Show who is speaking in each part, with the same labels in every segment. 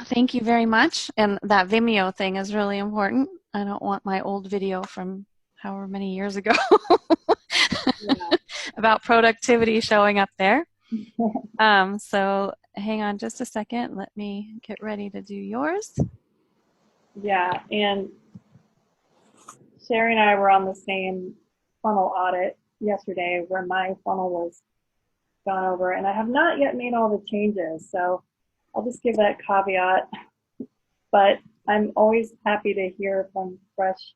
Speaker 1: thank you very much. And that Vimeo thing is really important. I don't want my old video from however many years ago
Speaker 2: Yeah.
Speaker 1: about productivity showing up there. So hang on just a second. Let me get ready to do yours.
Speaker 2: Yeah, and Sherry and I were on the same funnel audit yesterday where my funnel was gone over, and I have not yet made all the changes. So I'll just give that caveat, but I'm always happy to hear from fresh,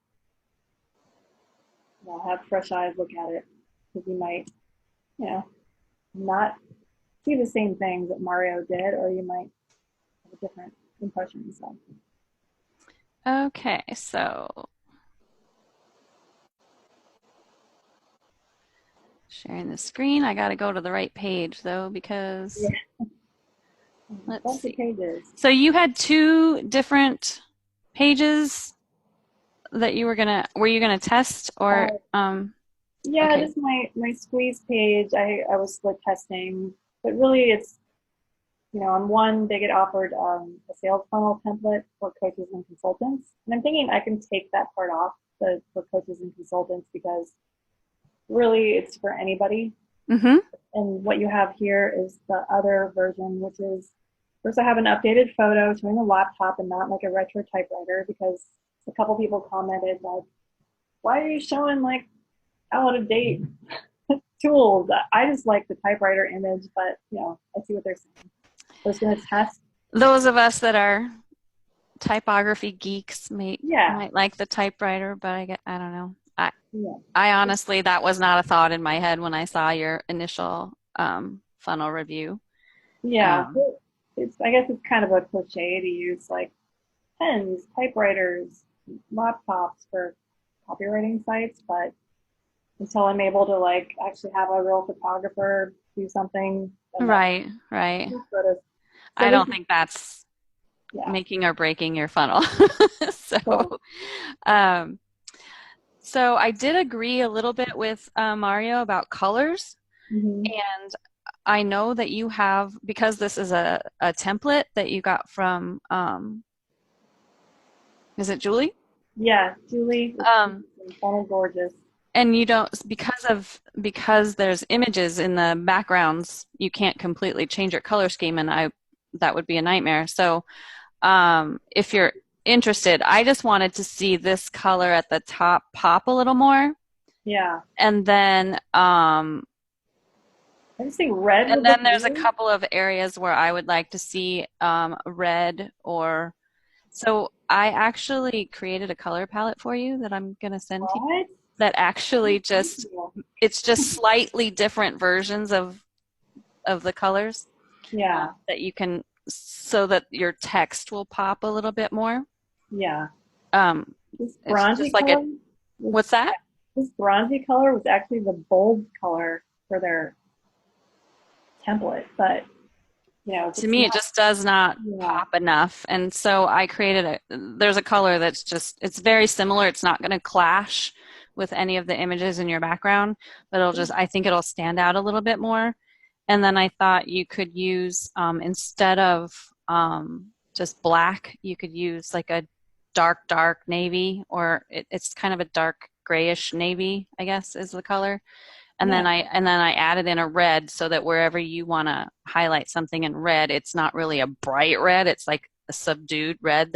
Speaker 2: have fresh eyes look at it because you might, you know, not see the same things that Mario did, or you might have a different impression. So,
Speaker 1: Okay, so sharing the screen. I got to go to the right page though because
Speaker 2: yeah, a
Speaker 1: let's
Speaker 2: bunch of
Speaker 1: see.
Speaker 2: pages.
Speaker 1: So you had two different pages that were you gonna test or
Speaker 2: Uh, Yeah,
Speaker 1: okay.
Speaker 2: just my squeeze page. I was split testing, but really it's on one they get offered a sales funnel template for coaches and consultants, and I'm thinking I can take that part off the for coaches and consultants because really it's for anybody.
Speaker 1: Mm-hmm.
Speaker 2: And what you have here is the other version, which is first I have an updated photo showing a laptop and not like a retro typewriter because a couple people commented like, why are you showing like out of date tools? I just like the typewriter image, but I see what they're saying. I was going to test.
Speaker 1: Those of us that are typography geeks
Speaker 2: Yeah,
Speaker 1: might like the typewriter, but I don't know.
Speaker 2: yeah,
Speaker 1: I honestly that was not a thought in my head when I saw your initial funnel review.
Speaker 2: yeah.
Speaker 1: Um,
Speaker 2: It's I guess it's kind of a cliche to use like pens, typewriters, laptops for copywriting sites, but until I'm able to like actually have a real photographer do something, then that's
Speaker 1: right, right.
Speaker 2: sort of. So
Speaker 1: I
Speaker 2: this
Speaker 1: don't
Speaker 2: is
Speaker 1: think that's
Speaker 2: yeah,
Speaker 1: making or breaking your funnel. So,
Speaker 2: cool.
Speaker 1: um, so I did agree a little bit with Mario about colors,
Speaker 2: Hmm.
Speaker 1: and I know that you have because this is a template that you got from is it Julie?
Speaker 2: Yeah, Julie, it's
Speaker 1: Um,
Speaker 2: kind of gorgeous.
Speaker 1: and you don't because there's images in the backgrounds, you can't completely change your color scheme, and I that would be a nightmare. So if you're interested, I just wanted to see this color at the top pop a little more,
Speaker 2: Yeah,
Speaker 1: and then
Speaker 2: I just think red would look
Speaker 1: there's a
Speaker 2: weird.
Speaker 1: couple of areas where I would like to see red or so I actually created a color palette for you that I'm going to send to you
Speaker 2: What?
Speaker 1: that actually
Speaker 2: Thank
Speaker 1: just
Speaker 2: you.
Speaker 1: it's just slightly different versions of the colors
Speaker 2: Yeah,
Speaker 1: that you can so that your text will pop a little bit more.
Speaker 2: yeah.
Speaker 1: Um,
Speaker 2: This
Speaker 1: it's
Speaker 2: bronzy
Speaker 1: just like a
Speaker 2: color was
Speaker 1: what's that?
Speaker 2: this bronzy color was actually the bold color for their template, but if
Speaker 1: To
Speaker 2: it's
Speaker 1: me, it
Speaker 2: not,
Speaker 1: just does not
Speaker 2: yeah,
Speaker 1: pop enough, and so I created there's a color that's just it's very similar. It's not going to clash with any of the images in your background, but I think it'll stand out a little bit more. And then I thought you could use, instead of just black, you could use like a dark navy, or it's kind of a dark grayish navy, I guess is the color.
Speaker 2: yeah,
Speaker 1: And then I added in a red so that wherever you want to highlight something in red, it's not really a bright red. It's like a subdued red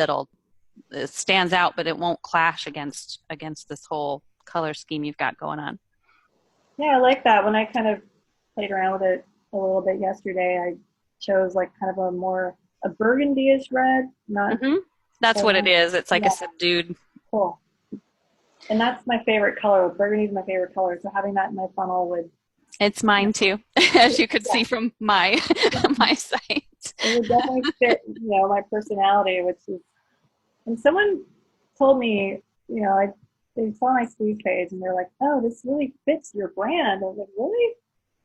Speaker 1: it stands out, but it won't clash against this whole color scheme you've got going on.
Speaker 2: yeah. I like that. When I kind of played around with it a little bit yesterday, I chose like kind of a burgundy-ish red, not
Speaker 1: Hmm. That's what it
Speaker 2: orange.
Speaker 1: is. It's like a
Speaker 2: Yeah,
Speaker 1: subdued.
Speaker 2: cool. And that's my favorite color. Burgundy is my favorite color. So having that in my funnel would,
Speaker 1: It's
Speaker 2: yeah,
Speaker 1: mine too, as you could see from my my site.
Speaker 2: it would definitely fit, my personality, which is. And someone told me, they saw my squeeze page and they're like, "Oh, this really fits your brand." I was like, "Really?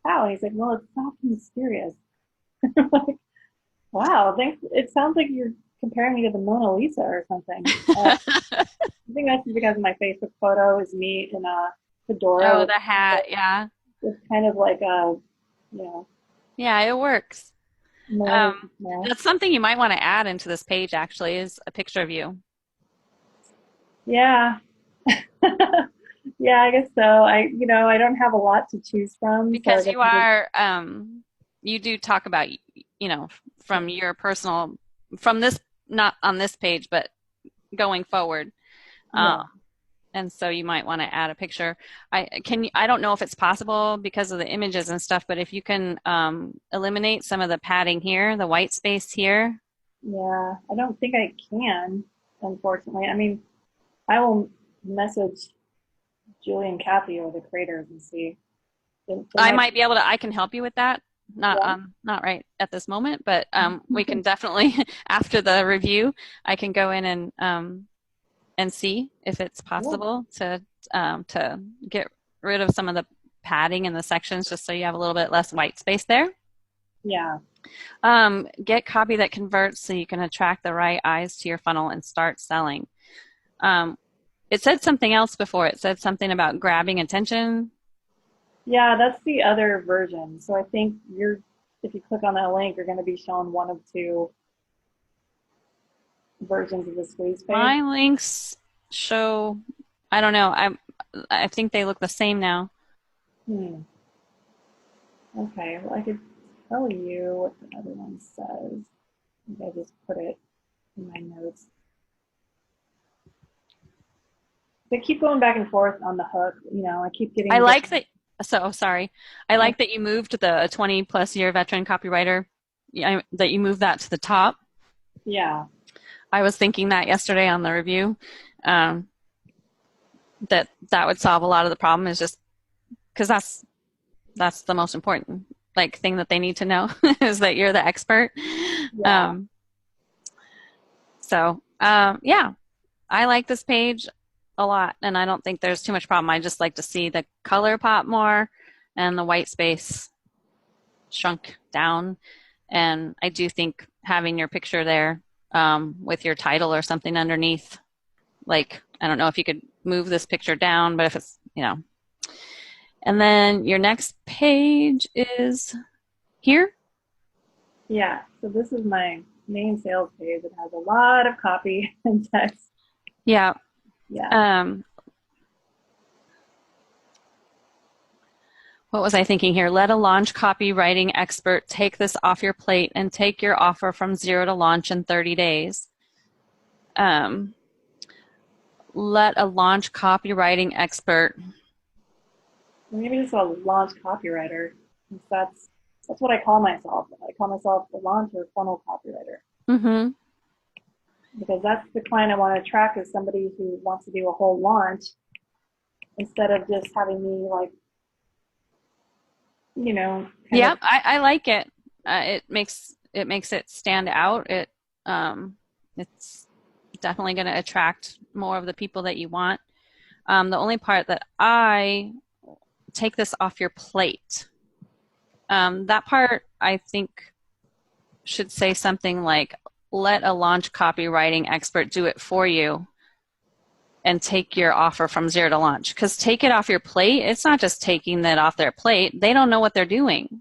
Speaker 2: How?" And he's like, "Well, it's soft and mysterious." I'm like, wow, thanks. It sounds like you're comparing me to the Mona Lisa or something. I think that's because my Facebook photo is me in a fedora
Speaker 1: Oh, the hat, yeah.
Speaker 2: with kind of like a, you know,
Speaker 1: Yeah, it works.
Speaker 2: No,
Speaker 1: Um,
Speaker 2: no.
Speaker 1: that's something you might want to add into this page, actually, is a picture of you.
Speaker 2: Yeah. Yeah, I guess so. I don't have a lot to choose from, so I
Speaker 1: Because
Speaker 2: guess
Speaker 1: you
Speaker 2: I just,
Speaker 1: are, you do talk about, from your personal, from this, not on this page, but going forward. Um,
Speaker 2: yeah.
Speaker 1: and so you might want to add a picture. I don't know if it's possible because of the images and stuff, but if you can eliminate some of the padding here, the white space here.
Speaker 2: Yeah, I don't think I can, unfortunately. I mean, I will message Julie and Kathy or the creators and see. There
Speaker 1: I
Speaker 2: might
Speaker 1: might be able to, I can help you with that. Not
Speaker 2: be
Speaker 1: not right at this moment, but we can definitely after the review, I can go in and see if it's
Speaker 2: yeah,
Speaker 1: possible to get rid of some of the padding in the sections just so you have a little bit less white space there.
Speaker 2: yeah,
Speaker 1: Get copy that converts so you can attract the right eyes to your funnel and start selling. Um, it said something else before. It said something about grabbing attention.
Speaker 2: yeah. That's the other version. So I think if you click on that link, you're going to be shown one of two versions of the squeeze page.
Speaker 1: My links show, I don't know. I think they look the same now.
Speaker 2: Hmm. Okay. Well, I could tell you what the other one says. I think I just put it in my notes. They keep going back and forth on the hook. I keep
Speaker 1: I
Speaker 2: getting
Speaker 1: like
Speaker 2: different.
Speaker 1: that. So sorry. I like that you moved the 20 plus year veteran copywriter, yeah, that you moved that to the top.
Speaker 2: Yeah,
Speaker 1: I was thinking that yesterday on the review, um, that would solve a lot of the problem is just because that's the most important like thing that they need to know is that you're the expert.
Speaker 2: yeah,
Speaker 1: Um, yeah, I like this page a lot, and I don't think there's too much problem. I just like to see the color pop more and the white space shrunk down. And I do think having your picture there with your title or something underneath, like, I don't know if you could move this picture down, but if it's. And then your next page is here.
Speaker 2: yeah. So this is my main sales page. It has a lot of copy and text.
Speaker 1: Yeah.
Speaker 2: Yeah,
Speaker 1: Um, what was I thinking here? Let a launch copywriting expert take this off your plate and take your offer from zero to launch in 30 days. Um, let a launch copywriting expert.
Speaker 2: maybe just a launch copywriter. That's what I call myself. I call myself a launch or funnel copywriter
Speaker 1: Mm-hmm.
Speaker 2: because that's the client I want to attract is somebody who wants to do a whole launch instead of just having me like, kind of
Speaker 1: Yep, I like it. It makes it stand out. It's definitely going to attract more of the people that you want. The only part that I take this off your plate. That part I think should say something like, "Let a launch copywriting expert do it for you." And take your offer from zero to launch. Because take it off your plate, it's not just taking that off their plate. They don't know what they're doing.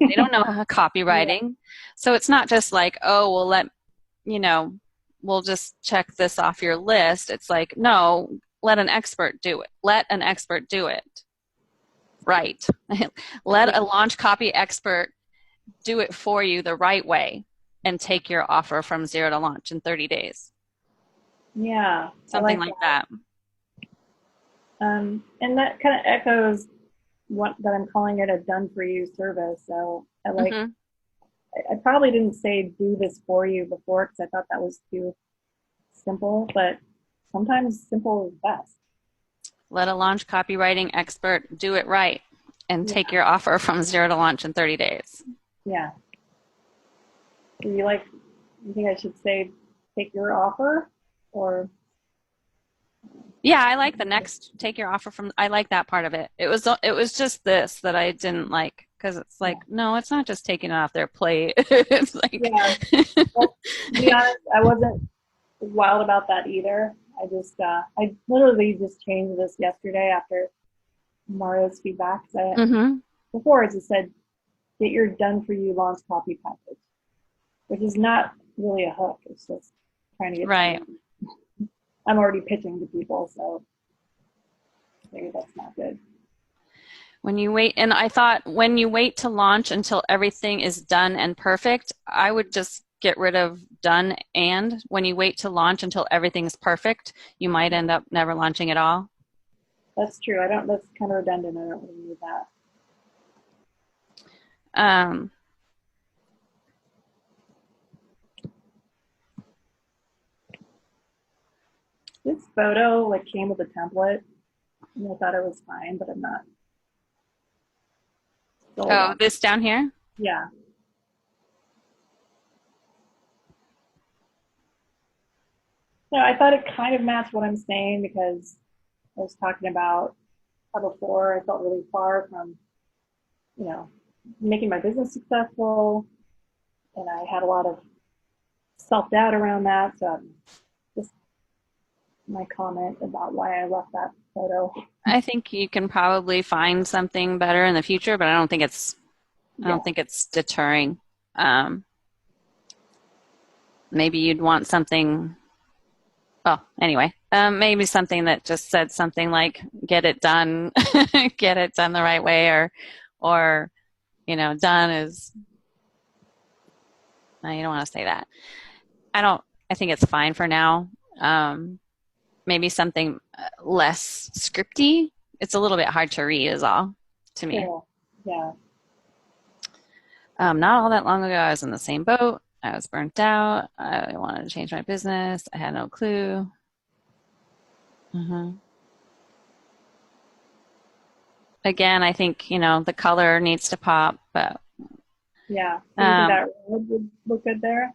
Speaker 1: They don't know
Speaker 2: yeah,
Speaker 1: copywriting. So it's not just like, oh, you know, we'll just check this off your list. It's like, no, let an expert do it. Let an expert do it. Right. Let a launch copy expert do it for you the right way and take your offer from zero to launch in 30 days.
Speaker 2: yeah, I
Speaker 1: Something
Speaker 2: like
Speaker 1: like
Speaker 2: that.
Speaker 1: that.
Speaker 2: And that kind of echoes what that I'm calling it a done for you service. So
Speaker 1: Hmm.
Speaker 2: I probably didn't say do this for you before because I thought that was too simple, but sometimes simple is best.
Speaker 1: Let a launch copywriting expert do it right and
Speaker 2: Yeah,
Speaker 1: take your offer from zero to launch in 30 days.
Speaker 2: yeah. Do you think I should say take your offer or
Speaker 1: Yeah, I like the next take your offer from. I like that part of it. It was just this that I didn't like because it's
Speaker 2: yeah.
Speaker 1: like no, it's not just taking it off their plate. It's like
Speaker 2: Yeah, well, to be honest, I wasn't wild about that either. I literally just changed this yesterday after Mario's feedback. 'Cause
Speaker 1: hmm
Speaker 2: before it just said, get your done for you launch copy package. which is not really a hook. It's just trying to get
Speaker 1: Right.
Speaker 2: something. I'm already pitching to people, so maybe that's not good.
Speaker 1: When you wait, and I thought when you wait to launch until everything is done and perfect, I would just get rid of done and when you wait to launch until everything's perfect, you might end up never launching at all.
Speaker 2: That's true. I don't. That's kind of redundant. I don't really need that.
Speaker 1: Um,
Speaker 2: This photo like came with a template, and I thought it was fine, but I'm not sold
Speaker 1: oh,
Speaker 2: on.
Speaker 1: this down here?
Speaker 2: Yeah. No, I thought it kind of matched what I'm saying because I was talking about how before I felt really far from, you know, making my business successful, and I had a lot of self doubt around that. So just my comment about why I left that photo.
Speaker 1: I think you can probably find something better in the future, but I don't
Speaker 2: Yeah,
Speaker 1: think it's deterring. Um, maybe you'd want something, well, anyway, maybe something that just said something like "get it done," get it done the right way, or done is. No, you don't want to say that. I don't. I think it's fine for now. Um, maybe something less scripty. It's a little bit hard to read, is all to me.
Speaker 2: sure. Yeah,
Speaker 1: Not all that long ago, I was in the same boat. I was burnt out. I wanted to change my business. I had no clue. hmm Again, I think, the color needs to pop, but
Speaker 2: yeah. So you think
Speaker 1: um,
Speaker 2: that red would look good there?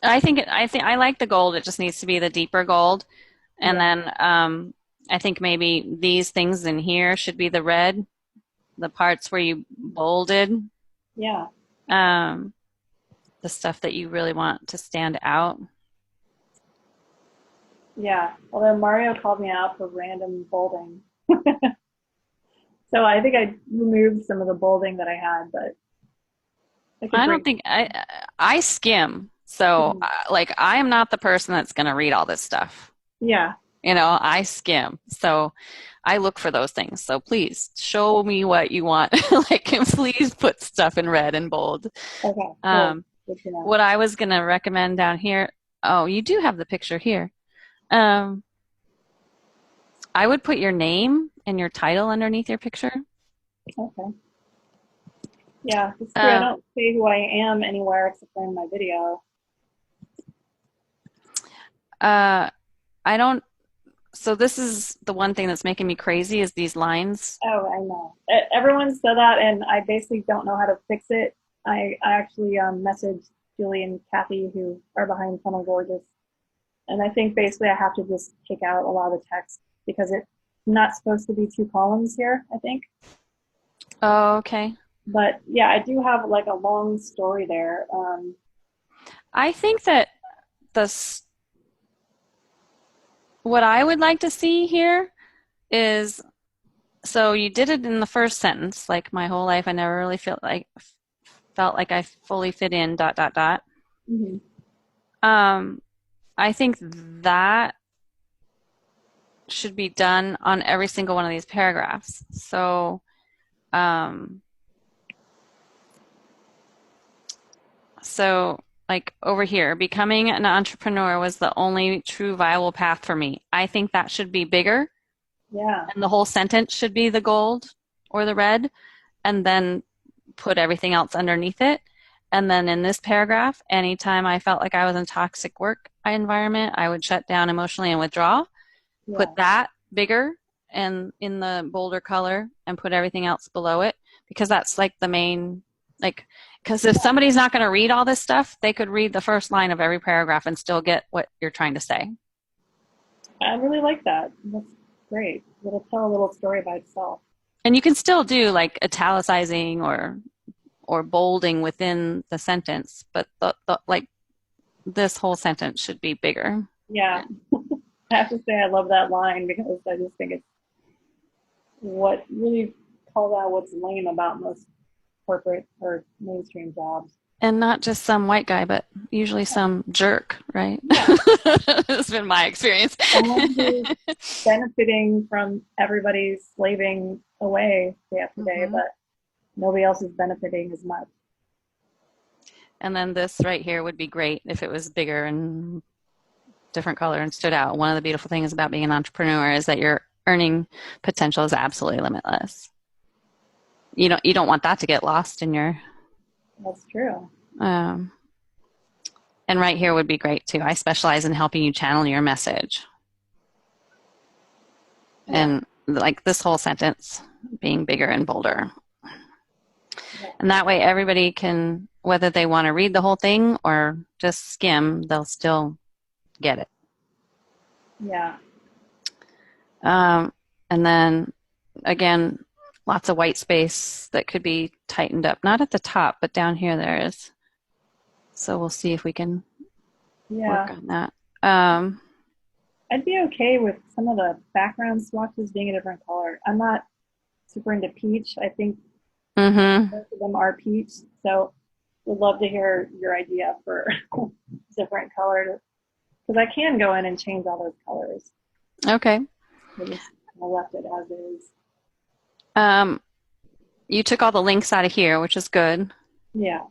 Speaker 1: I think I like the gold. It just needs to be the deeper gold. And
Speaker 2: Yeah,
Speaker 1: then I think maybe these things in here should be the red, the parts where you bolded,
Speaker 2: yeah,
Speaker 1: um, the stuff that you really want to stand out.
Speaker 2: yeah. Although Mario called me out for random bolding, so I think I removed some of the bolding that I had, but I could
Speaker 1: I don't
Speaker 2: bring.
Speaker 1: think I skim. So like I am not the person that's going to read all this stuff.
Speaker 2: Yeah.
Speaker 1: I skim. So I look for those things. So please show me what you want. Like please put stuff in red and bold.
Speaker 2: Okay. Cool.
Speaker 1: Um,
Speaker 2: Good to know.
Speaker 1: what I was going to recommend down here, oh, you do have the picture here. Um, I would put your name and your title underneath your picture.
Speaker 2: Okay. Yeah, it's true. I
Speaker 1: Um,
Speaker 2: don't say who I am anywhere except for in my video.
Speaker 1: uh, I don't, so this is the one thing that's making me crazy is these lines.
Speaker 2: Oh, I know. Everyone said that, and I basically don't know how to fix it. I actually messaged Julie and Kathy, who are behind Funnel Gorgeous, and I think basically I have to just take out a lot of the text because it's not supposed to be two columns here, I think.
Speaker 1: Oh, okay.
Speaker 2: But yeah, I do have like a long story there.
Speaker 1: I think that the what I would like to see here is so you did it in the first sentence, like my whole life I never really felt like I fully fit in dot dot dot.
Speaker 2: Mhm.
Speaker 1: Um, I think that should be done on every single one of these paragraphs. Um, so like over here, becoming an entrepreneur was the only true viable path for me. I think that should be bigger,
Speaker 2: Yeah,
Speaker 1: and the whole sentence should be the gold or the red, and then put everything else underneath it. And then in this paragraph, anytime I felt like I was in a toxic work environment, I would shut down emotionally and withdraw.
Speaker 2: yeah,
Speaker 1: Put that bigger and in the bolder color and put everything else below it because that's like the main like because if
Speaker 2: yeah.
Speaker 1: somebody's not going to read all this stuff, they could read the first line of every paragraph and still get what you're trying to say.
Speaker 2: I really like that. That's great. It'll tell a little story by itself.
Speaker 1: And you can still do like italicizing or bolding within the sentence, but like this whole sentence should be bigger.
Speaker 2: Yeah, I have to say I love that line because I just think it's what really calls out what's lame about most corporate or mainstream jobs.
Speaker 1: And not just some white guy, but usually some jerk, right?
Speaker 2: Yeah,
Speaker 1: That's been my experience.
Speaker 2: someone who's benefiting from everybody slaving away day after day,
Speaker 1: Hmm.
Speaker 2: but nobody else is benefiting as much.
Speaker 1: And then this right here would be great if it was bigger and different color and stood out. One of the beautiful things about being an entrepreneur is that your earning potential is absolutely limitless. You don't want that to get lost in your
Speaker 2: That's true.
Speaker 1: um, and right here would be great too. I specialize in helping you channel your message.
Speaker 2: Yeah.
Speaker 1: And like this whole sentence being bigger and bolder.
Speaker 2: Yeah.
Speaker 1: And that way everybody can, whether they want to read the whole thing or just skim, they'll still get it.
Speaker 2: Yeah.
Speaker 1: Um, and then again, lots of white space that could be tightened up. Not at the top, but down here there is. So we'll see if we can work
Speaker 2: Yeah.
Speaker 1: on that. Um,
Speaker 2: I'd be okay with some of the background swatches being a different color. I'm not super into peach. I think
Speaker 1: mm-hmm.
Speaker 2: most of them are peach. So would love to hear your idea for different colors because I can go in and change all those colors.
Speaker 1: Okay.
Speaker 2: I just left it as is.
Speaker 1: Um, you took all the links out of here, which is good
Speaker 2: Yeah,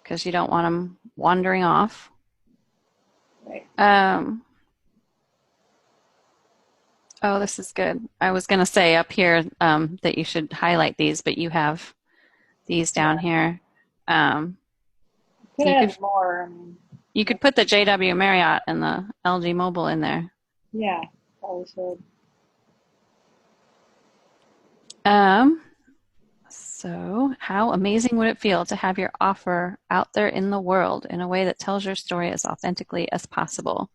Speaker 1: because you don't want them wandering off.
Speaker 2: right.
Speaker 1: Um, oh, this is good. I was going to say up here that you should highlight these, but you have these down
Speaker 2: Yeah,
Speaker 1: here. Um,
Speaker 2: could
Speaker 1: you could
Speaker 2: add more. I mean,
Speaker 1: you could put the JW Marriott and the LG Mobile in there.
Speaker 2: yeah, probably should.
Speaker 1: Um, so how amazing would it feel to have your offer out there in the world in a way that tells your story as authentically as possible?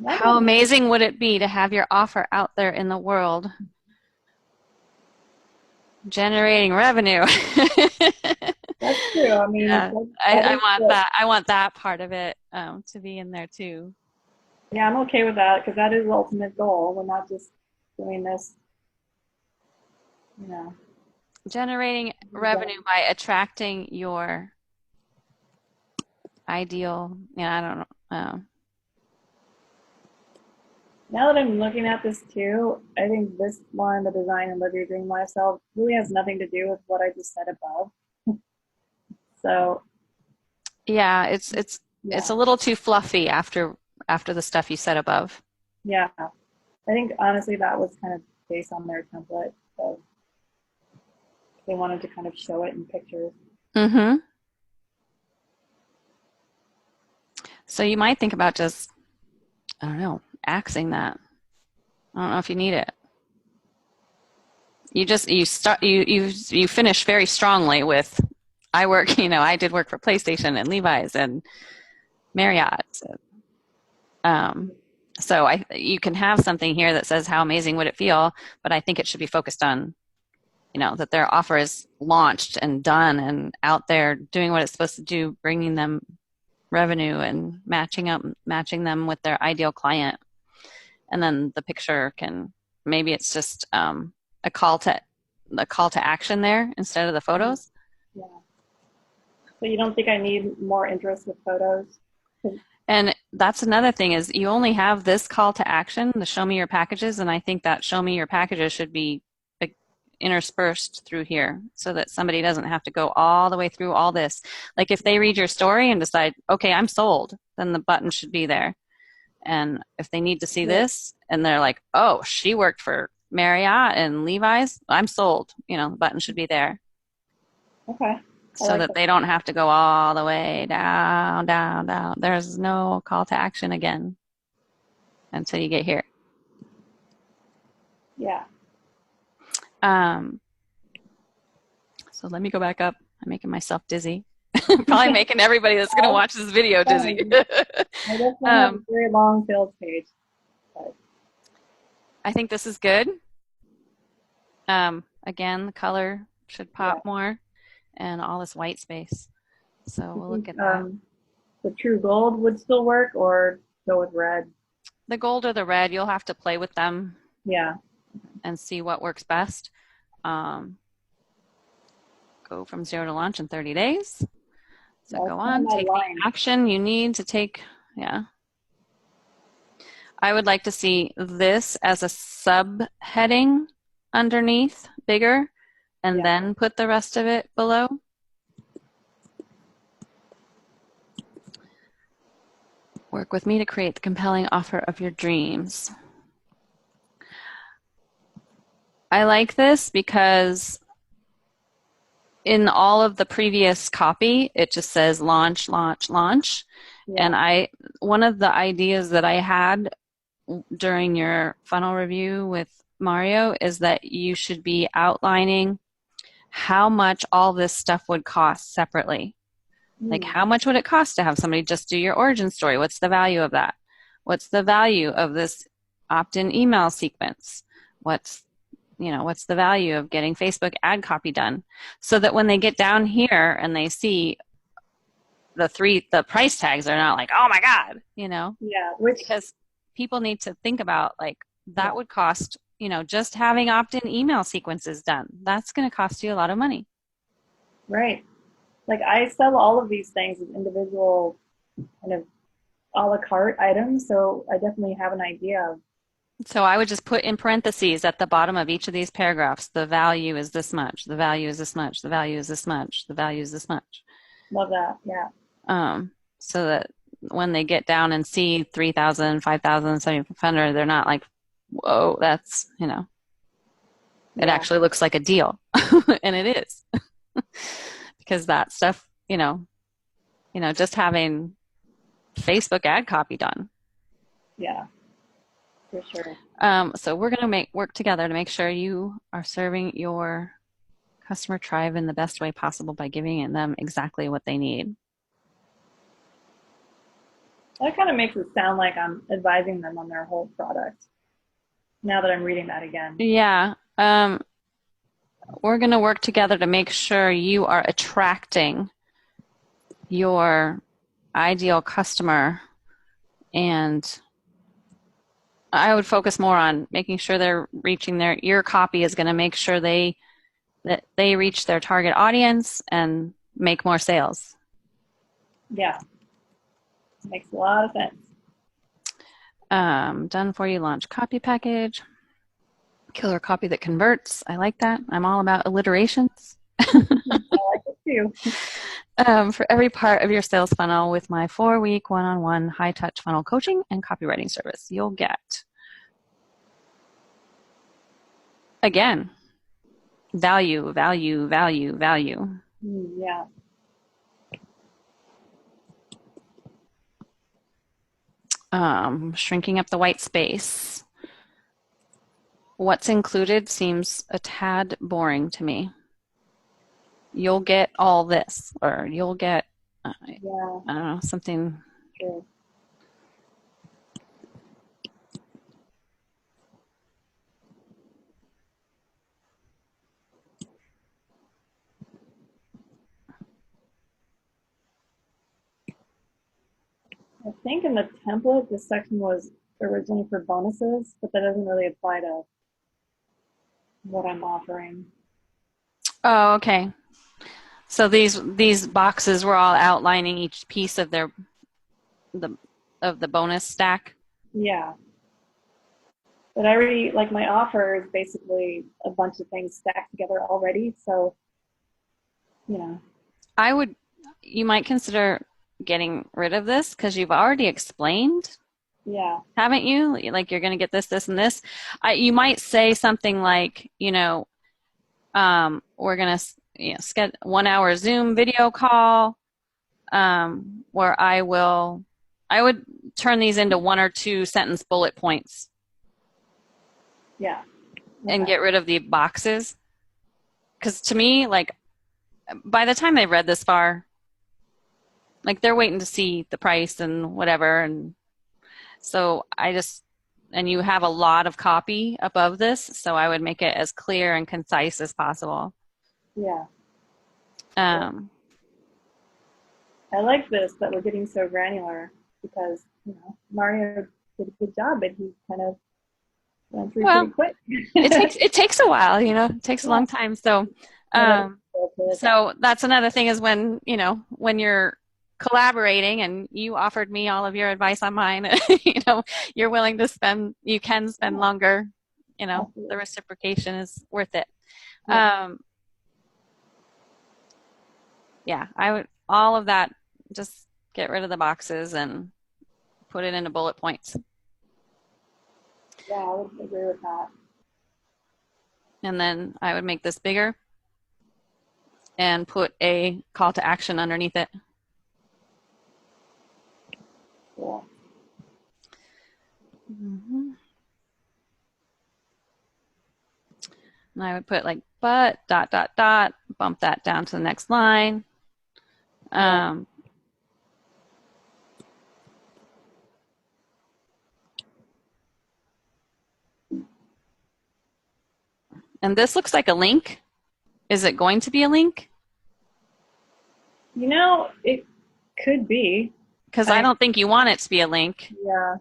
Speaker 2: That
Speaker 1: How
Speaker 2: might,
Speaker 1: amazing would it be to have your offer out there in the world generating revenue?
Speaker 2: that's true. I mean,
Speaker 1: Yeah,
Speaker 2: that
Speaker 1: I
Speaker 2: is
Speaker 1: want
Speaker 2: the,
Speaker 1: that. I want that part of it to be in there too.
Speaker 2: yeah, I'm okay with that because that is the ultimate goal. We're not just doing this, you know.
Speaker 1: Generating revenue by attracting your ideal. Yeah, I don't know.
Speaker 2: Now that I'm looking at this too, I think this one, the design and live your dream lifestyle, really has nothing to do with what I just said above. So
Speaker 1: Yeah, it's
Speaker 2: yeah,
Speaker 1: a little too fluffy after the stuff you said above.
Speaker 2: yeah. I think honestly that was kind of based on their template. So they wanted to kind of show it in pictures.
Speaker 1: Mm-hmm. So you might think about just, I don't know, axing that. I don't know if you need it. You finish very strongly with I work, I did work for PlayStation and Levi's and Marriott. Um, so you can have something here that says how amazing would it feel, but I think it should be focused on, that their offer is launched and done and out there doing what it's supposed to do, bringing them revenue and matching them with their ideal client. And then the picture maybe it's just a call to action there instead of the photos.
Speaker 2: Yeah. So you don't think I need more interest with photos?
Speaker 1: And that's another thing is you only have this call to action, the show me your packages, and I think that show me your packages should be interspersed through here so that somebody doesn't have to go all the way through all this. Like if they read your story and decide, okay, I'm sold, then the button should be there. And if they need to see
Speaker 2: Yeah.
Speaker 1: this and they're like, oh, she worked for Marriott and Levi's, I'm sold, the button should be there
Speaker 2: Okay. I
Speaker 1: so
Speaker 2: like
Speaker 1: that
Speaker 2: that.
Speaker 1: they don't have to go all the way down, down, down. There's no call to action again until you get here.
Speaker 2: Yeah.
Speaker 1: Um, so let me go back up. I'm making myself dizzy. Probably making everybody that's going to watch this video dizzy.
Speaker 2: I just don't have a
Speaker 1: um,
Speaker 2: very long sales page. But
Speaker 1: I think this is good. Again, the color should
Speaker 2: yeah.
Speaker 1: pop more and all this white space. So
Speaker 2: You
Speaker 1: we'll look
Speaker 2: think
Speaker 1: at that.
Speaker 2: the true gold would still work or go with red?
Speaker 1: The gold or the red, you'll have to play with them
Speaker 2: Yeah.
Speaker 1: and see what works best. go from 0 to launch in 30 days. So
Speaker 2: That's
Speaker 1: go
Speaker 2: kind of
Speaker 1: on,
Speaker 2: my
Speaker 1: take the
Speaker 2: line.
Speaker 1: action you need to take. Yeah. I would like to see this as a subheading underneath, bigger, and
Speaker 2: Yeah.
Speaker 1: then put the rest of it below. Work with me to create the compelling offer of your dreams. I like this because in all of the previous copy, it just says launch, launch, launch.
Speaker 2: Yeah.
Speaker 1: And one of the ideas that I had during your funnel review with Mario is that you should be outlining how much all this stuff would cost separately. Like,
Speaker 2: Mm.
Speaker 1: how much would it cost to have somebody just do your origin story? What's the value of that? What's the value of this opt-in email sequence? What's the value of getting Facebook ad copy done? So that when they get down here and they see the price tags are not like, oh my God,
Speaker 2: Yeah. Which,
Speaker 1: because people need to think about like that
Speaker 2: yeah,
Speaker 1: would cost, just having opt-in email sequences done. That's going to cost you a lot of money.
Speaker 2: right. Like I sell all of these things as individual kind of a la carte items, so I definitely have an idea of,
Speaker 1: So I would just put in parentheses at the bottom of each of these paragraphs, the value is this much, the value is this much, the value is this much, the value is this much.
Speaker 2: love that. Yeah.
Speaker 1: So that when they get down and see 3,000, 5,000, 7,500, they're not like, whoa, it
Speaker 2: Yeah.
Speaker 1: actually looks like a deal. And it is. Because that stuff, just having Facebook ad copy done.
Speaker 2: Yeah. For sure.
Speaker 1: So we're going to work together to make sure you are serving your customer tribe in the best way possible by giving them exactly what they need.
Speaker 2: That kind of makes it sound like I'm advising them on their whole product now that I'm reading that again.
Speaker 1: Yeah. We're going to work together to make sure you are attracting your ideal customer, and I would focus more on making sure they're reaching your copy is going to make sure that they reach their target audience and make more sales.
Speaker 2: Yeah. Makes a lot of sense.
Speaker 1: Done for you launch copy package. Killer copy that converts. I like that. I'm all about alliterations.
Speaker 2: I like it too.
Speaker 1: For every part of your sales funnel with my 4-week one-on-one high-touch funnel coaching and copywriting service, you'll get, again, value, value, value, value.
Speaker 2: Yeah.
Speaker 1: Shrinking up the white space. What's included seems a tad boring to me. You'll get all this, or you'll get, I
Speaker 2: Yeah.
Speaker 1: don't know, something.
Speaker 2: True. I think in the template, this section was originally for bonuses, but that doesn't really apply to what I'm offering.
Speaker 1: Oh, okay. So these boxes were all outlining each piece of the of the bonus stack.
Speaker 2: Yeah. But I already, like my offer is basically a bunch of things stacked together already. So, you know,
Speaker 1: You might consider getting rid of this because you've already explained,
Speaker 2: yeah.
Speaker 1: haven't you? Like you're going to get this, this, and this. You might say something like, we're going to schedule 1 hour Zoom video call, where I would turn these into 1 or 2 sentence bullet points
Speaker 2: Yeah.
Speaker 1: and
Speaker 2: Okay.
Speaker 1: get rid of the boxes. Because to me, like by the time they've read this far, like they're waiting to see the price and whatever. And so and you have a lot of copy above this, so I would make it as clear and concise as possible.
Speaker 2: Yeah. Cool.
Speaker 1: Um,
Speaker 2: I like this that we're getting so granular because, Mario did a good job, but he kind of went through pretty
Speaker 1: Well,
Speaker 2: quick.
Speaker 1: it takes a while, it takes a
Speaker 2: Yeah.
Speaker 1: long time. So,
Speaker 2: No, that is
Speaker 1: um,
Speaker 2: so good.
Speaker 1: so that's another thing is when you're collaborating and you offered me all of your advice on mine, you're willing to you can spend
Speaker 2: Yeah,
Speaker 1: longer, the
Speaker 2: absolutely.
Speaker 1: reciprocation is worth it.
Speaker 2: Yeah.
Speaker 1: Um, yeah, I would all of that, just get rid of the boxes and put it into bullet points.
Speaker 2: Yeah, I would agree with that.
Speaker 1: And then I would make this bigger and put a call to action underneath it.
Speaker 2: Cool.
Speaker 1: Mhm. And I would put like but dot dot dot, bump that down to the next line.
Speaker 2: Yeah.
Speaker 1: Um, and this looks like a link. Is it going to be a link?
Speaker 2: It could be.
Speaker 1: Because I
Speaker 2: I
Speaker 1: don't think you want it to be a link
Speaker 2: Yeah.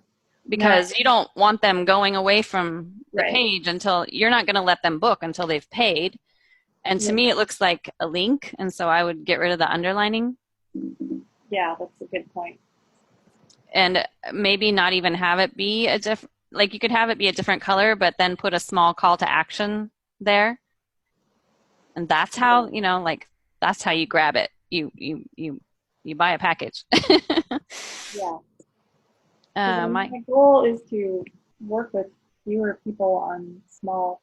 Speaker 2: No,
Speaker 1: because you don't want them going away from the
Speaker 2: right.
Speaker 1: page until you're not going to let them book until they've paid. And to
Speaker 2: Yeah,
Speaker 1: me, it looks like a link. And so I would get rid of the underlining
Speaker 2: yeah, that's a good point.
Speaker 1: and maybe not even have it be a different, like you could have it be a different color, but then put a small call to action there. And that's how, like that's how you grab it. You buy a package.
Speaker 2: Yeah. Because
Speaker 1: My
Speaker 2: my goal is to work with fewer people on small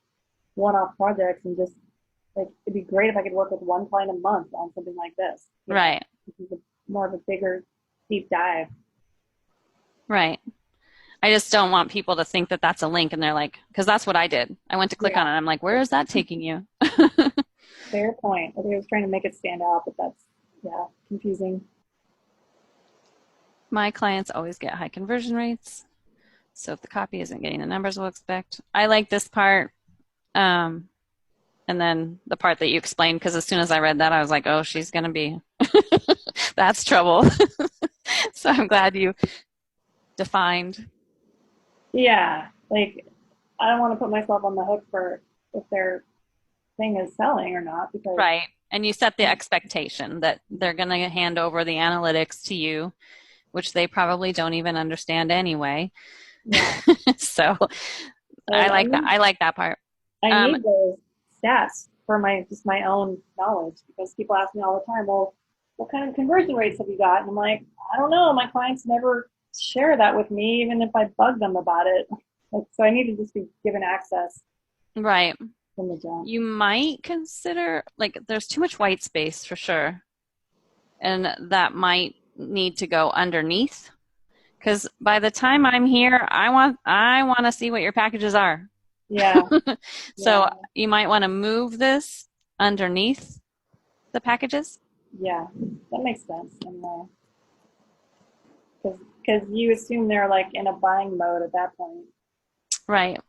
Speaker 2: one-off projects and just like it'd be great if I could work with one client a month on something like this.
Speaker 1: right,
Speaker 2: This is more of a bigger deep dive.
Speaker 1: right. I just don't want people to think that that's a link and they're like, because that's what I did. I went to click
Speaker 2: Yeah,
Speaker 1: on it. I'm like, where is that taking you?
Speaker 2: fair point. I think I was trying to make it stand out, but that's yeah, confusing.
Speaker 1: My clients always get high conversion rates. So if the copy isn't getting the numbers we'll expect. I like this part. Um, and then the part that you explained, because as soon as I read that, I was like, oh, she's going to be, that's trouble. So I'm glad you defined.
Speaker 2: Yeah, like I don't want to put myself on the hook for if their thing is selling or not because
Speaker 1: Right. And you set the expectation that they're going to hand over the analytics to you, which they probably don't even understand anyway.
Speaker 2: yeah,
Speaker 1: So I
Speaker 2: well,
Speaker 1: like that. I like that part.
Speaker 2: I
Speaker 1: Um,
Speaker 2: need those stats for my own knowledge because people ask me all the time, well, what kind of conversion rates have you got? And I'm like, I don't know. My clients never share that with me, even if I bug them about it. Like, so I need to just be given access
Speaker 1: right.
Speaker 2: from the jump.
Speaker 1: You might consider, like, there's too much white space for sure. And that might need to go underneath. Because by the time I'm here, I want to see what your packages are.
Speaker 2: Yeah, yeah,
Speaker 1: So you might want to move this underneath the packages.
Speaker 2: yeah. That makes sense anyway. Because you assume they're like in a buying mode at that point.
Speaker 1: Right.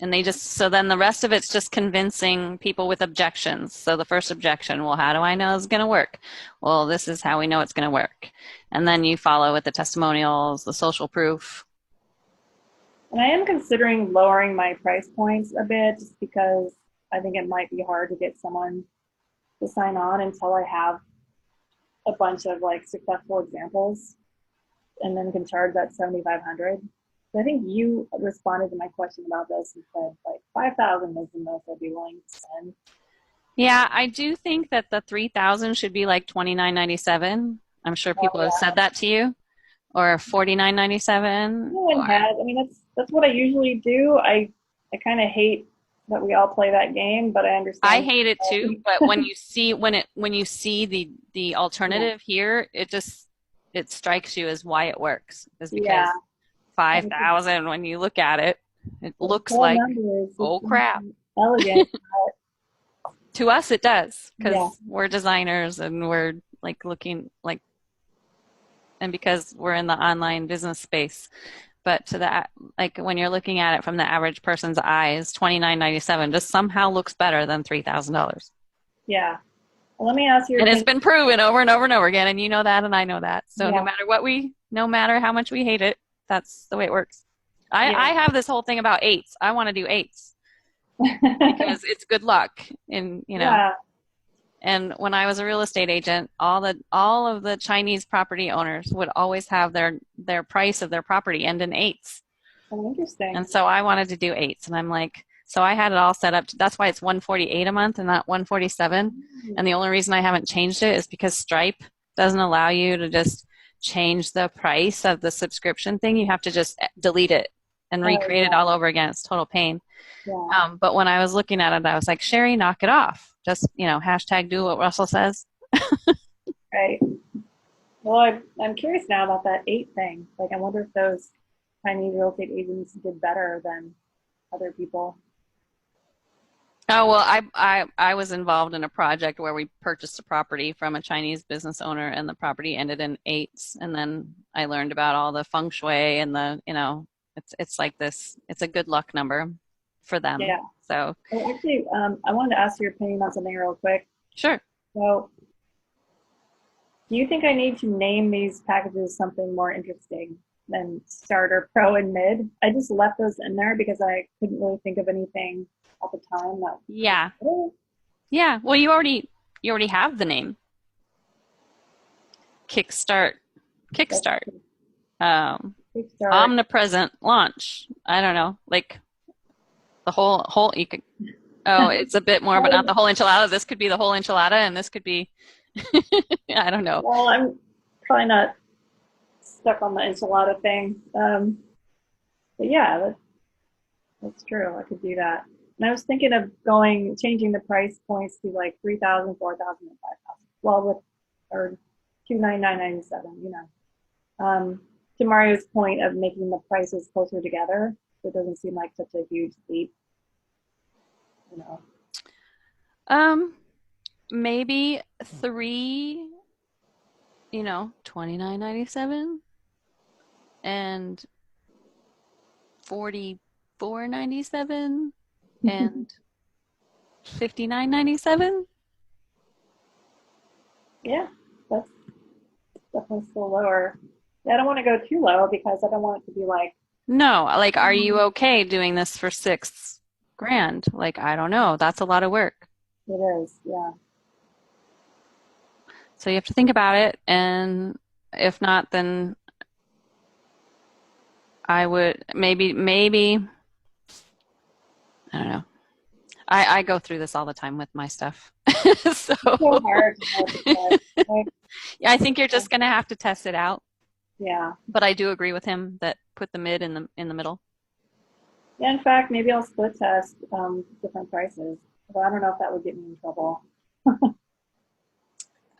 Speaker 1: And so then the rest of it's just convincing people with objections. So the first objection, well, how do I know it's going to work? Well, this is how we know it's going to work. And then you follow with the testimonials, the social proof.
Speaker 2: And I am considering lowering my price points a bit just because I think it might be hard to get someone to sign on until I have a bunch of like successful examples and then can charge that 7,500. So I think you responded to my question about this and said like 5,000 is the most I'd be willing to spend.
Speaker 1: Yeah, I do think that the 3,000 should be like 29.97. I'm sure
Speaker 2: Oh
Speaker 1: people have
Speaker 2: yeah.
Speaker 1: said that to you, or 49.97.
Speaker 2: No one
Speaker 1: Or
Speaker 2: has. I mean that's what I usually do. I kind of hate that we all play that game, but I
Speaker 1: I
Speaker 2: understand.
Speaker 1: hate it too, but when you see the
Speaker 2: Yeah.
Speaker 1: alternative here, it strikes you as why it works. Is
Speaker 2: Yeah.
Speaker 1: because 5,000 when you look at it, it
Speaker 2: The
Speaker 1: looks
Speaker 2: whole
Speaker 1: like,
Speaker 2: number is just
Speaker 1: oh crap.
Speaker 2: elegant.
Speaker 1: To us it does
Speaker 2: Yeah.
Speaker 1: because we're designers and we're like looking like, and because we're in the online business space. But to that, like when you're looking at it from the average person's eyes, 29.97 just somehow looks better than $3,000.
Speaker 2: Yeah. Well, let me ask your
Speaker 1: And it's
Speaker 2: opinion.
Speaker 1: been proven over and over and over again, and you know that, and I know that. So
Speaker 2: Yeah.
Speaker 1: no matter how much we hate it, that's the way it works. I
Speaker 2: Yeah.
Speaker 1: have this whole thing about eights. I want to do eights because it's good luck in, you know.
Speaker 2: Yeah.
Speaker 1: And when I was a real estate agent, all of the Chinese property owners would always have their price of their property end in eights.
Speaker 2: Oh, interesting.
Speaker 1: And so I wanted to do eights, and I'm like, so I had it all set up. That's why it's 148 a month and not 147.
Speaker 2: Mm.
Speaker 1: And the only reason I haven't changed it is because Stripe doesn't allow you to just change the price of the subscription thing. You have to just delete it and
Speaker 2: Oh,
Speaker 1: recreate it
Speaker 2: yeah.
Speaker 1: all over again. It's total pain.
Speaker 2: Yeah.
Speaker 1: But when I was looking at it, I was like, Sherry, knock it off. Just, hashtag do what Russell says.
Speaker 2: Right. Well, I'm curious now about that eight thing. Like, I wonder if those Chinese real estate agents did better than other people.
Speaker 1: Oh, well, I was involved in a project where we purchased a property from a Chinese business owner and the property ended in eights. And then I learned about all the feng shui and it's like this, it's a good luck number for them.
Speaker 2: Yeah.
Speaker 1: So,
Speaker 2: Well, actually, I wanted to ask your opinion on something real quick.
Speaker 1: sure.
Speaker 2: So, do you think I need to name these packages something more interesting than starter, pro, and mid? I just left those in there because I couldn't really think of anything at the time that.
Speaker 1: Yeah.
Speaker 2: Oh,
Speaker 1: Yeah. Well, you already have the name. Kickstart.
Speaker 2: that's
Speaker 1: Kickstart. Um,
Speaker 2: Kickstart.
Speaker 1: omnipresent launch. I don't know. Like the whole you could oh, it's a bit more, but not the whole enchilada. This could be the whole enchilada and this could be I don't know.
Speaker 2: Well, I'm probably not stuck on the enchilada thing. But yeah, that's true. I could do that. And I was thinking of changing the price points to like 3,000, 4,000, and 5,000. Well, or 299.97. To Mario's point of making the prices closer together, so it doesn't seem like such a huge leap. You know.
Speaker 1: Um maybe three, 29.97 and 44.97 and 59.97.
Speaker 2: Yeah, that's definitely still lower. Yeah, I don't want to go too low because I don't want it to be like,
Speaker 1: No, like, are you okay doing this for 6 grand? Like, I don't know. That's a lot of work.
Speaker 2: it is. Yeah.
Speaker 1: So you have to think about it. And if not, then I would maybe, I don't know. I go through this all the time with my stuff. So
Speaker 2: It's so hard to know what to say. Like,
Speaker 1: yeah, I think you're just gonna have to test it out.
Speaker 2: yeah.
Speaker 1: But I do agree with him that put the mid in the middle.
Speaker 2: Yeah, in fact, maybe I'll split test different prices. But I don't know if that would get me in trouble.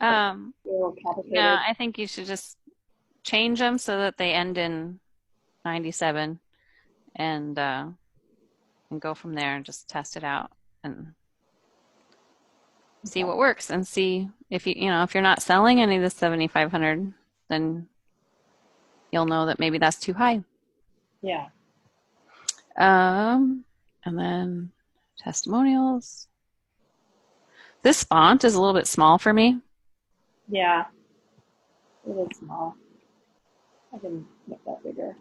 Speaker 2: That's
Speaker 1: Um,
Speaker 2: a little
Speaker 1: yeah,
Speaker 2: complicated.
Speaker 1: I think you should just change them so that they end in 97 and go from there and just test it out and see
Speaker 2: Okay.
Speaker 1: what works and see if if you're not selling any of the 7,500, then you'll know that maybe that's too high.
Speaker 2: Yeah.
Speaker 1: Um, and then testimonials. This font is a little bit small for me.
Speaker 2: Yeah. It is small. I can make that bigger.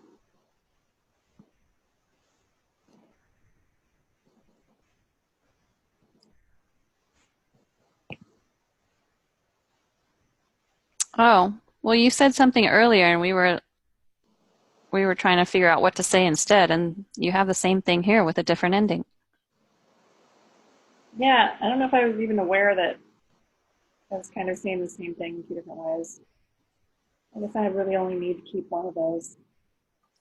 Speaker 1: Oh, well, you said something earlier, and we were trying to figure out what to say instead, and you have the same thing here with a different ending.
Speaker 2: Yeah. I don't know if I was even aware that I was kind of saying the same thing in two different ways. I guess I really only need to keep one of those.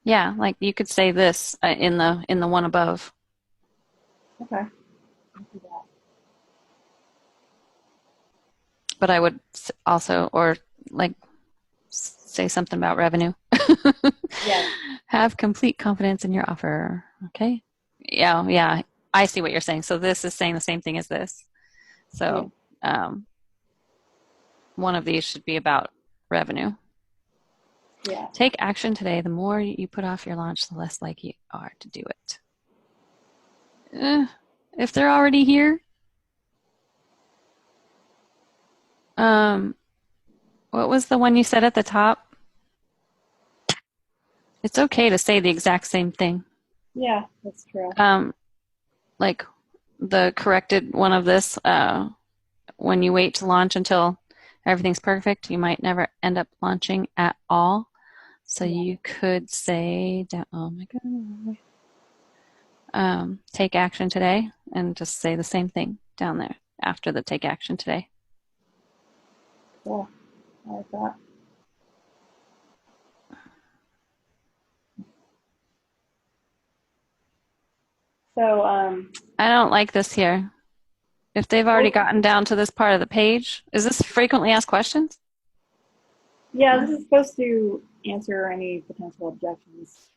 Speaker 1: Yeah, like you could say this in the one above.
Speaker 2: Okay. I'll do that.
Speaker 1: But I would also, or like, say something about revenue.
Speaker 2: Yeah.
Speaker 1: Have complete confidence in your offer. Okay. Yeah, yeah. I see what you're saying. So this is saying the same thing as this.
Speaker 2: Yeah.
Speaker 1: So um, one of these should be about revenue.
Speaker 2: Yeah.
Speaker 1: Take action today. The more you put off your launch, the less likely you are to do it. If they're already here, um, what was the one you said at the top? It's okay to say the exact same thing.
Speaker 2: Yeah, that's true.
Speaker 1: Um, like the corrected one of this, when you wait to launch until everything's perfect, you might never end up launching at all. So
Speaker 2: Yeah.
Speaker 1: you could say, oh my God, take action today and just say the same thing down there after the take action today.
Speaker 2: Cool. I like that. So,
Speaker 1: I don't like this here. If they've already
Speaker 2: oh,
Speaker 1: gotten down to this part of the page, is this frequently asked questions?
Speaker 2: yeah, this is supposed to answer any potential objections.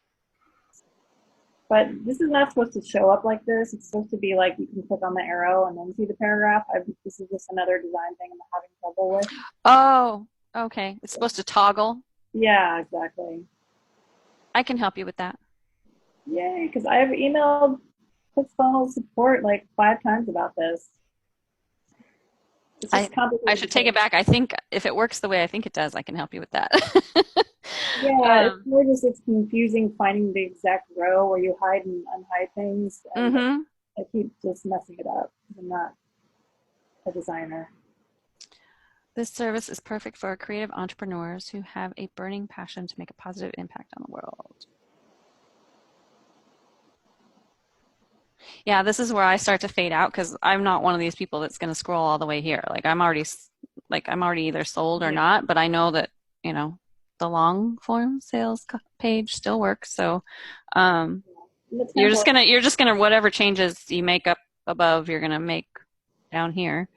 Speaker 2: But this is not supposed to show up like this. It's supposed to be like you can click on the arrow and then see the paragraph. This is just another design thing I'm having trouble with.
Speaker 1: Oh, okay. It's supposed to toggle.
Speaker 2: Yeah, exactly.
Speaker 1: I can help you with that.
Speaker 2: Yay, because I've emailed ClickFunnels support like 5 times about this. It's
Speaker 1: I
Speaker 2: just
Speaker 1: I
Speaker 2: complicated
Speaker 1: should take
Speaker 2: because
Speaker 1: it back. I think if it works the way I think it does, I can help you with that.
Speaker 2: yeah, it's
Speaker 1: um,
Speaker 2: more just it's confusing finding the exact row where you hide and unhide things, and
Speaker 1: hmm
Speaker 2: I keep just messing it up. I'm not a designer.
Speaker 1: This service is perfect for creative entrepreneurs who have a burning passion to make a positive impact on the world. Yeah, this is where I start to fade out because I'm not one of these people that's going to scroll all the way here. I'm already either sold or
Speaker 2: Yeah,
Speaker 1: not, but I know that, the long form sales page still works. So, um,
Speaker 2: and the template.
Speaker 1: you're just gonna whatever changes you make up above, you're gonna make down here.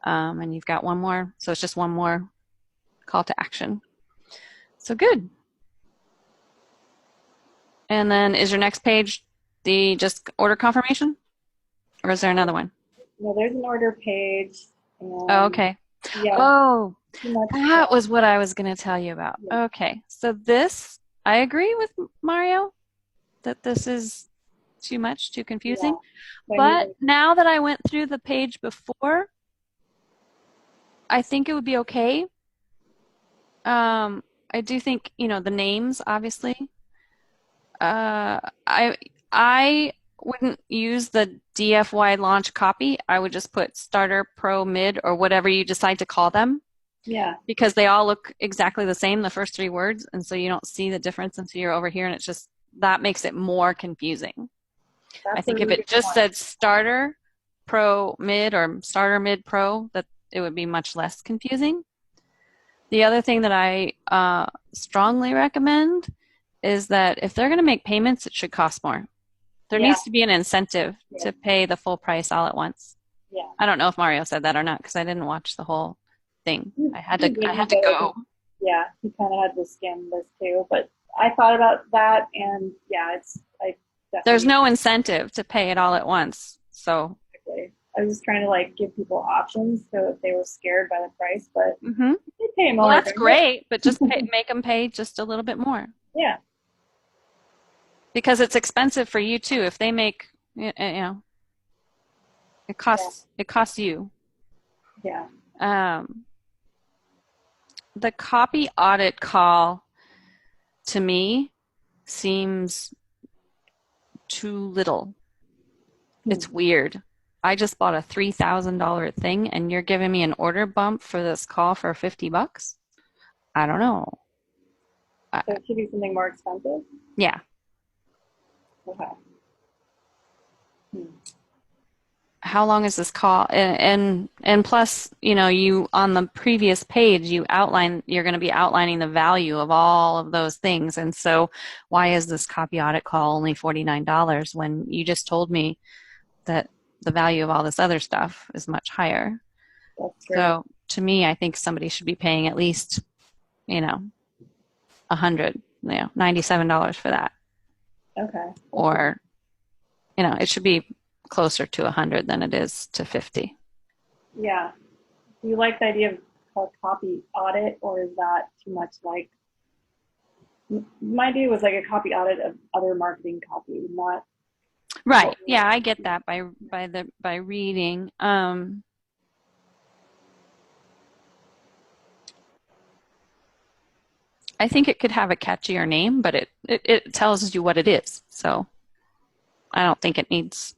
Speaker 1: And you've got one more, so it's just one more call to action. So good. And then is your next page the just order confirmation, or is there another one?
Speaker 2: No, there's an order page,
Speaker 1: Oh,
Speaker 2: and
Speaker 1: okay.
Speaker 2: yeah,
Speaker 1: Oh,
Speaker 2: too much
Speaker 1: that
Speaker 2: stuff.
Speaker 1: was what I was going to tell you about.
Speaker 2: Yeah,
Speaker 1: Okay, so this, I agree with Mario that this is too much, too
Speaker 2: yeah.
Speaker 1: confusing.
Speaker 2: So I need
Speaker 1: But
Speaker 2: like
Speaker 1: now that I went through the page before, I think it would be okay. I do think, the names, obviously. Uh, I I wouldn't use the DFY launch copy. I would just put starter, pro, mid, or whatever you decide to call them
Speaker 2: yeah.
Speaker 1: because they all look exactly the same, the first three words, and so you don't see the difference until you're over here, and it's just that makes it more confusing. I
Speaker 2: That's a
Speaker 1: think if
Speaker 2: really
Speaker 1: it
Speaker 2: good
Speaker 1: just
Speaker 2: point.
Speaker 1: said starter, pro, mid, or starter, mid, pro, that it would be much less confusing. The other thing that I strongly recommend is that if they're going to make payments, it should cost more. There
Speaker 2: Yeah,
Speaker 1: needs to be an incentive
Speaker 2: yeah,
Speaker 1: to pay the full price all at once.
Speaker 2: yeah.
Speaker 1: I don't know if Mario said that or not because I didn't watch the whole thing.
Speaker 2: He
Speaker 1: I had
Speaker 2: didn't,
Speaker 1: to
Speaker 2: but I
Speaker 1: go.
Speaker 2: think yeah, he kind of had to skim this too. But I thought about that, and yeah, it's I
Speaker 1: There's
Speaker 2: definitely
Speaker 1: no incentive to pay it all at once. So,
Speaker 2: exactly. I was just trying to like give people options so if they were scared by the price, but
Speaker 1: hmm
Speaker 2: they pay
Speaker 1: well,
Speaker 2: more,
Speaker 1: that's
Speaker 2: dang it.
Speaker 1: great, but just make them pay just a little bit more
Speaker 2: Yeah,
Speaker 1: because it's expensive for you too. If they make,
Speaker 2: yeah,
Speaker 1: it costs you.
Speaker 2: yeah,
Speaker 1: Um, the copy audit call to me seems too little.
Speaker 2: hmm.
Speaker 1: It's weird. I just bought a $3,000 thing and you're giving me an order bump for this call for $50? I don't know. Uh,
Speaker 2: So it should be something more expensive.
Speaker 1: yeah.
Speaker 2: Okay. Hmm.
Speaker 1: How long is this call? And plus, you on the previous page you're going to be outlining the value of all of those things. And so why is this copy audit call only $49 when you just told me that the value of all this other stuff is much higher?
Speaker 2: That's true.
Speaker 1: So to me, I think somebody should be paying at least, you know, 100, $97 for that.
Speaker 2: Okay. That's a,
Speaker 1: Or, it should be closer to 100 than it is to 50.
Speaker 2: yeah. Do you like the idea of a copy audit, or is that too much like my idea was like a copy audit of other marketing copy, not what
Speaker 1: Right.
Speaker 2: we're,
Speaker 1: Yeah, I get that by reading. I think it could have a catchier name, but it tells you what it is. So, I don't think it needs.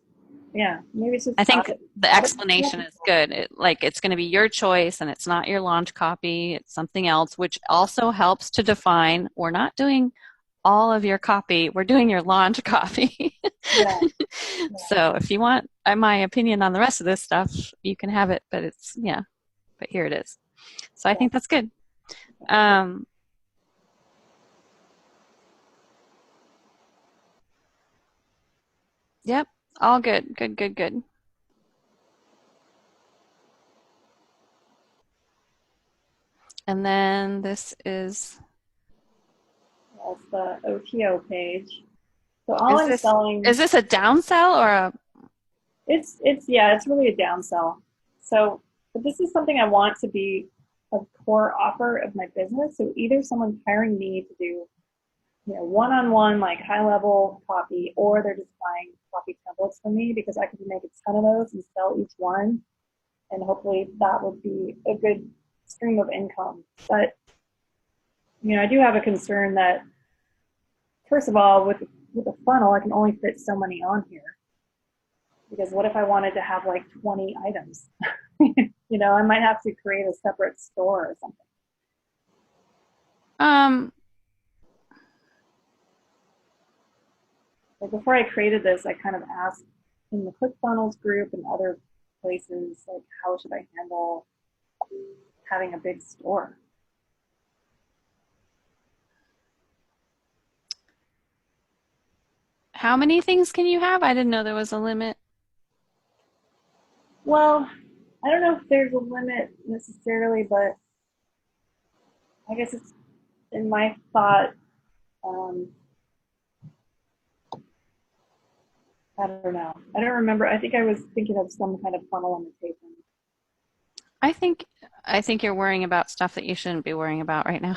Speaker 2: Yeah, maybe it's just
Speaker 1: I think the
Speaker 2: audit
Speaker 1: explanation is good. Like it's going to be your choice and it's not your launch copy, it's something else, which also helps to define we're not doing all of your copy, we're doing your launch copy.
Speaker 2: Yeah, yeah,
Speaker 1: So if you want my opinion on the rest of this stuff, you can have it, but it's, yeah, but here it is. So I
Speaker 2: yeah.
Speaker 1: think that's good.
Speaker 2: Okay.
Speaker 1: Um, yep, all good, good, good, good. And then this
Speaker 2: That's the OTO page. So all I'm
Speaker 1: is
Speaker 2: selling,
Speaker 1: this a downsell or a,
Speaker 2: it's yeah, it's really a downsell. So, but this is something I want to be a core offer of my business. So either someone's hiring me to do, one-on-one, like high-level copy, or they're just buying copy templates from me because I could make a ton of those and sell each one, and hopefully that would be a good stream of income. But I do have a concern that, first of all, with a funnel, I can only fit so many on here. Because what if I wanted to have like 20 items? I might have to create a separate store or something.
Speaker 1: um,
Speaker 2: Like before I created this, I kind of asked in the ClickFunnels group and other places, like, how should I handle having a big store?
Speaker 1: how many things can you have? I didn't know there was a limit.
Speaker 2: Well, I don't know if there's a limit necessarily, but I guess it's in my thought. Um, I don't know. I don't remember. I think I was thinking of some kind of funnel limitation.
Speaker 1: I think I think you're worrying about stuff that you shouldn't be worrying about right now.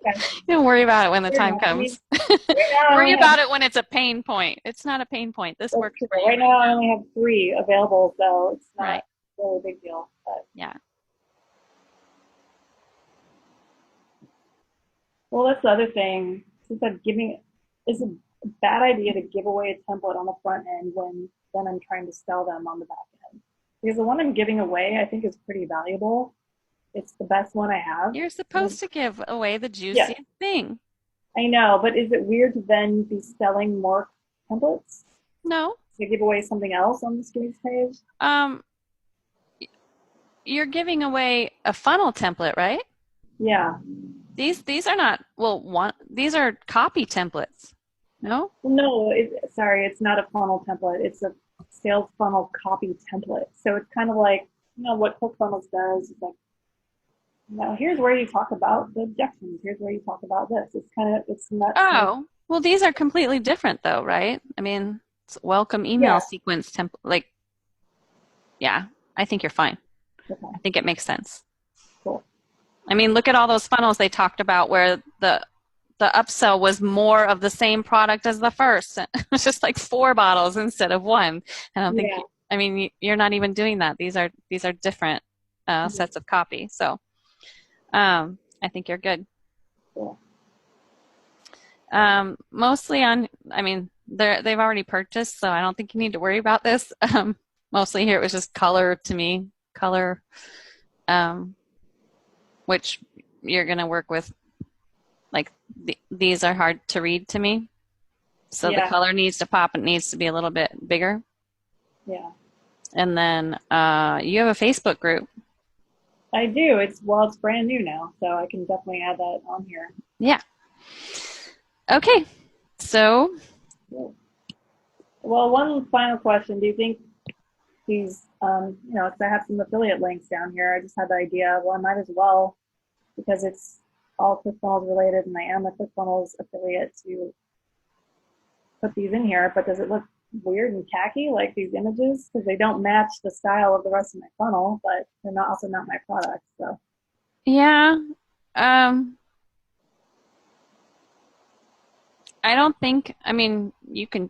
Speaker 2: Okay.
Speaker 1: Don't worry about it when the
Speaker 2: Fair
Speaker 1: time
Speaker 2: enough. I mean,
Speaker 1: comes.
Speaker 2: right now I
Speaker 1: Worry
Speaker 2: only have.
Speaker 1: about it when it's a pain point. It's not a pain point. This
Speaker 2: That's
Speaker 1: works
Speaker 2: true.
Speaker 1: for you
Speaker 2: Right
Speaker 1: right
Speaker 2: now I only have three available, so it's
Speaker 1: now.
Speaker 2: not
Speaker 1: Right.
Speaker 2: really a big deal. But
Speaker 1: Yeah.
Speaker 2: well, that's the other thing. Since I'm giving, it's a bad idea to give away a template on the front end when then I'm trying to sell them on the back end. Because the one I'm giving away, I think, is pretty valuable. It's the best one I have.
Speaker 1: You're supposed to give away the
Speaker 2: Yeah,
Speaker 1: juiciest thing.
Speaker 2: I know, but is it weird to then be selling more templates
Speaker 1: No.
Speaker 2: to give away something else on the Skills page?
Speaker 1: Um, you're giving away a funnel template, right?
Speaker 2: Yeah.
Speaker 1: These are not, well, one these are copy templates. No?
Speaker 2: Well, no, sorry, it's not a funnel template. It's a sales funnel copy template. So it's kind of like, what ClickFunnels does is like, here's where you talk about the objections. Here's where you talk about this. It's not like,
Speaker 1: Oh, well, these are completely different though, right? I mean, it's welcome email
Speaker 2: yeah,
Speaker 1: sequence template. Like, yeah, I think you're fine.
Speaker 2: okay,
Speaker 1: I think it makes sense.
Speaker 2: cool.
Speaker 1: I mean, look at all those funnels they talked about where the upsell was more of the same product as the first. It was just like four bottles instead of one. I don't think,
Speaker 2: Yeah.
Speaker 1: I mean, you're not even doing that. These are different
Speaker 2: Mhm.
Speaker 1: sets of copy. So I think you're good.
Speaker 2: Cool.
Speaker 1: Mostly on, I mean, they've already purchased, so I don't think you need to worry about this. Mostly here it was just color to me, color, um, which you're going to work with. Like these are hard to read to me. So the
Speaker 2: Yeah,
Speaker 1: color needs to pop. It needs to be a little bit bigger.
Speaker 2: yeah.
Speaker 1: And then you have a Facebook group.
Speaker 2: I do. It's brand new now, so I can definitely add that on here.
Speaker 1: Yeah. Okay. So
Speaker 2: Cool. Well, one final question. Do you think because I have some affiliate links down here, I just had the idea, well, I might as well, because it's all ClickFunnels related and I am a ClickFunnels affiliate, to put these in here, but does it look weird and tacky like these images? Because they don't match the style of the rest of my funnel, but they're not also not my product. So
Speaker 1: yeah, um, I don't think. I mean, you can.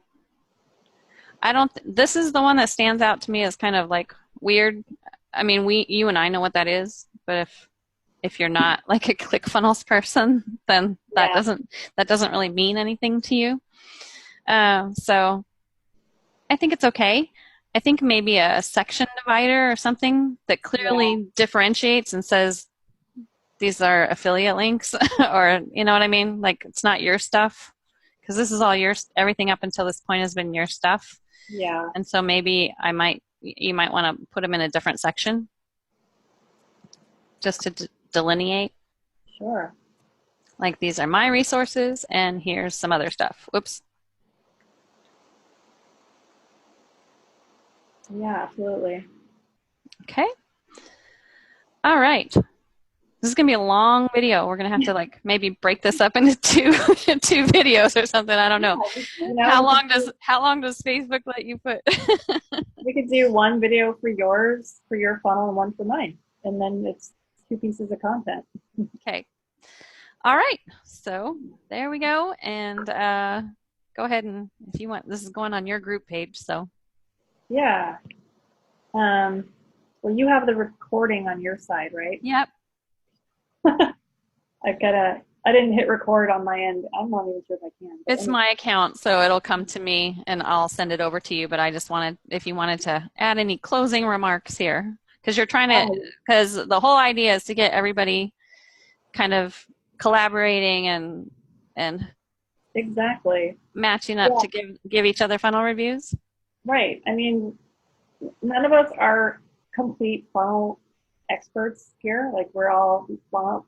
Speaker 1: I don't. This is the one that stands out to me as kind of like weird. I mean, you and I know what that is, but if you're not like a ClickFunnels person, then
Speaker 2: yeah,
Speaker 1: that doesn't really mean anything to you. So. I think it's okay. I think maybe a section divider or something that
Speaker 2: Yeah,
Speaker 1: clearly differentiates and says these are affiliate links or you know what I mean? Like it's not your stuff because this is all your everything up until this point has been your stuff.
Speaker 2: yeah,
Speaker 1: And so maybe you might want to put them in a different section just to delineate
Speaker 2: sure.
Speaker 1: like these are my resources and here's some other stuff. Whoops.
Speaker 2: Yeah, absolutely.
Speaker 1: Okay. All right. This is gonna be a long video. We're gonna have to like maybe break this up into two two videos or something. I don't know.
Speaker 2: Yeah, just, you know,
Speaker 1: How long does Facebook let you put?
Speaker 2: we could do one video for yours, for your funnel, and one for mine, and then it's two pieces of content.
Speaker 1: Okay. All right. So there we go. And go ahead and if you want, this is going on your group page. So
Speaker 2: Yeah. Um, well, you have the recording on your side, right?
Speaker 1: yep,
Speaker 2: I didn't hit record on my end. I'm not even sure if I can, but
Speaker 1: it's
Speaker 2: anyway.
Speaker 1: my account, so it'll come to me and I'll send it over to you. But I just wanted, if you wanted to add any closing remarks here, because you're trying to,
Speaker 2: Oh,
Speaker 1: because the whole idea is to get everybody kind of collaborating and
Speaker 2: exactly.
Speaker 1: matching up
Speaker 2: Yeah,
Speaker 1: to give each other funnel reviews.
Speaker 2: right. I mean, none of us are complete funnel experts here. Like we're all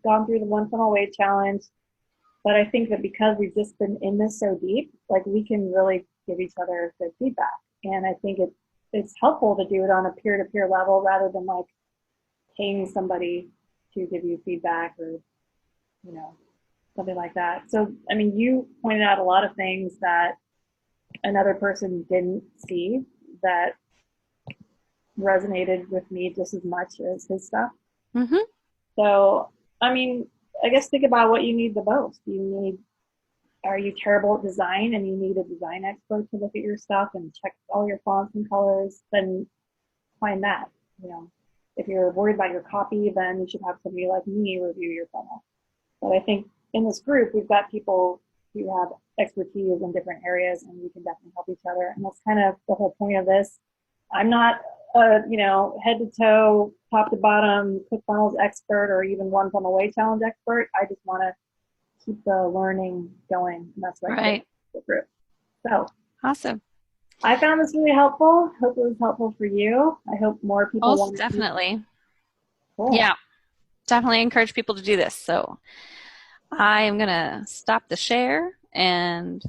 Speaker 2: gone through the one funnel away challenge, but I think that because we've just been in this so deep, like we can really give each other good feedback. And I think it's helpful to do it on a peer-to-peer level rather than like paying somebody to give you feedback or you know something like that. So I mean, you pointed out a lot of things that another person didn't see that resonated with me just as much as his stuff.
Speaker 1: Mm-hmm.
Speaker 2: So, I mean, I guess think about what you need the most. Are you terrible at design and you need a design expert to look at your stuff and check all your fonts and colors? Then find that. You know, if you're worried about your copy, then you should have somebody like me review your funnel. But I think in this group, we've got people who have expertise in different areas and we can definitely help each other. And that's kind of the whole point of this. I'm not head to toe, top to bottom, ClickFunnels expert or even one funnel away challenge expert. I just want to keep the learning going. And that's why I created
Speaker 1: Right.
Speaker 2: the group. So
Speaker 1: Awesome.
Speaker 2: I found this really helpful. Hope it was helpful for you. I hope more people
Speaker 1: Most
Speaker 2: want to do.
Speaker 1: definitely.
Speaker 2: Cool.
Speaker 1: Yeah. Definitely encourage people to do this. So I am going to stop the share and